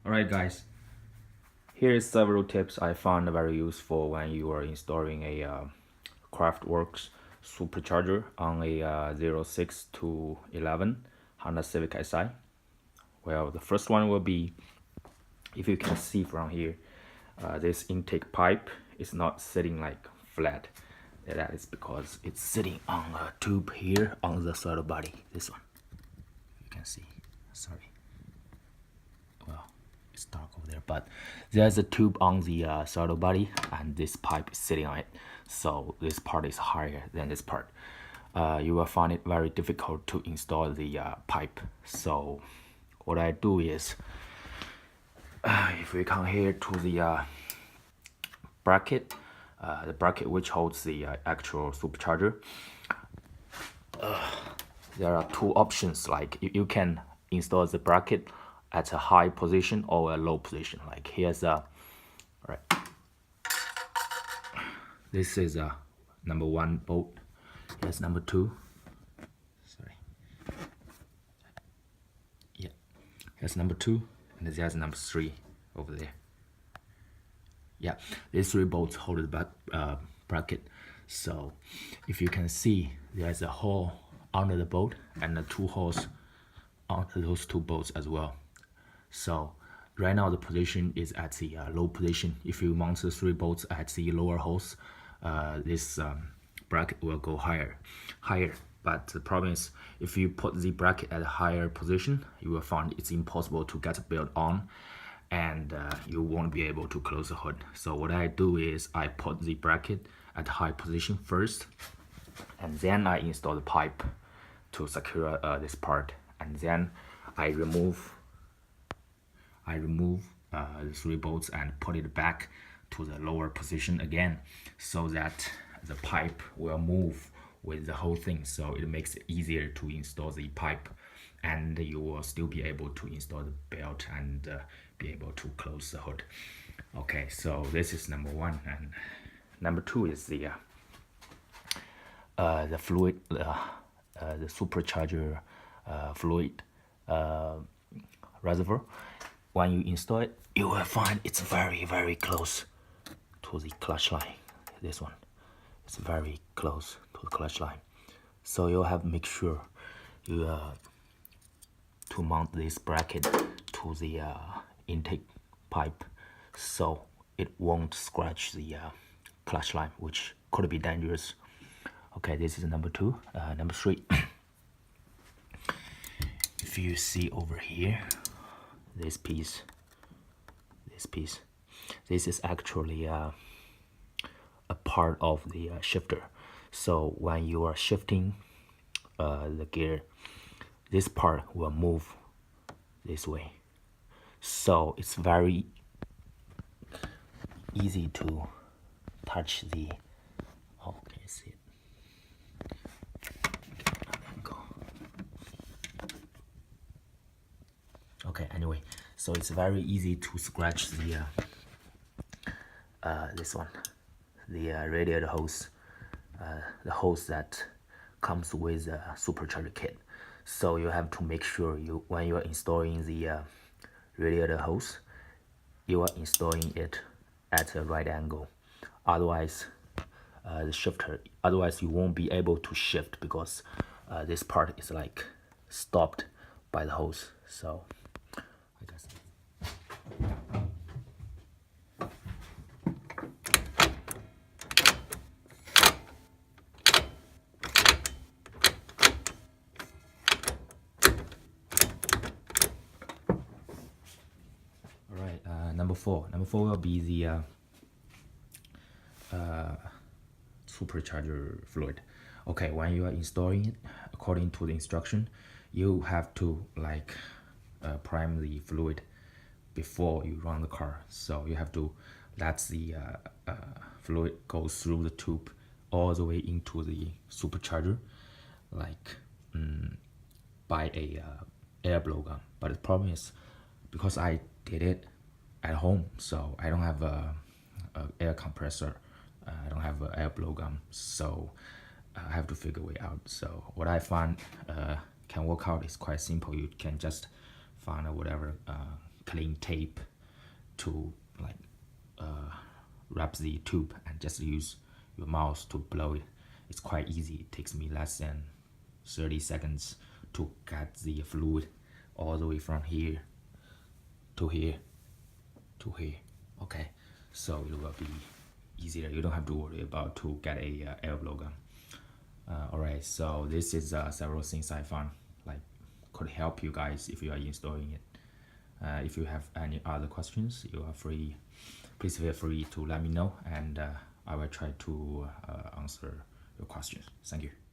Alright guys, here's several tips I found very useful when you are installing a kraftwerks supercharger on a 06 to 11 Honda Civic Si. Well, the first one will be, if you can see from here, this intake pipe is not sitting like flat. That is because it's sitting on a tube here on the throttle body. This one, you can see. Sorry. Well, it's dark over there, but there's a tube on the throttle body, and this pipe is sitting on it. So this part is higher than this part. You will find it very difficult to install the pipe. So what I do is, if we come here to the bracket, the bracket which holds the actual supercharger, there are two options. Like you can install the bracket at a high position or a low position. Like here's a, right, this is a number 1 bolt, here's number 2, sorry, yeah, here's number 2, and there's number 3 over there. Yeah, these 3 bolts hold the bracket. So if you can see, there's a hole under the bolt and the 2 holes under those 2 bolts as well. So right now the position is at the low position. If you mount the 3 bolts at the lower holes, this bracket will go higher. But the problem is, if you put the bracket at a higher position, you will find it's impossible to get the build on, and you won't be able to close the hood. So what I do is I put the bracket at high position first, and then I install the pipe to secure this part, and then I remove the 3 bolts and put it back to the lower position again, so that the pipe will move with the whole thing. So it makes it easier to install the pipe, and you will still be able to install the belt and be able to close the hood. Okay, so this is number 1, and number 2 is the fluid, the supercharger fluid reservoir. When you install it, you will find it's very close to the clutch line. This one, it's very close to the clutch line. So you'll have to make sure you to mount this bracket to the intake pipe, so it won't scratch the clutch line, which could be dangerous. Okay, this is number 2. Number 3, if you see over here, this piece, this is actually a part of the shifter. So when you are shifting the gear, this part will move this way. So it's very easy to touch the, oh, can you see it? Okay, anyway, so it's very easy to scratch the this one, the radiator hose, the hose that comes with a supercharger kit. So you have to make sure when you are installing the radiator hose, you are installing it at a right angle. Otherwise, otherwise you won't be able to shift, because this part is like stopped by the hose. So I guess. Alright, number 4. Number 4 will be the supercharger fluid. Okay, when you are installing it, according to the instruction, you have to like prime the fluid before you run the car. So you have to let the fluid go through the tube all the way into the supercharger, like by a air blowgun. But the problem is, because I did it at home, so I don't have a air compressor, I don't have an air blowgun, so I have to figure a way out. So what I found can work out is quite simple. You can just find whatever clean tape to like wrap the tube and just use your mouse to blow it. It's quite easy. It takes me less than 30 seconds to get the fluid all the way from here to here to here. Okay, so it will be easier. You don't have to worry about to get a air blow gun. Alright, so this is several things I found like could help you guys if you are installing it. If you have any other questions, please feel free to let me know, and I will try to answer your questions. Thank you.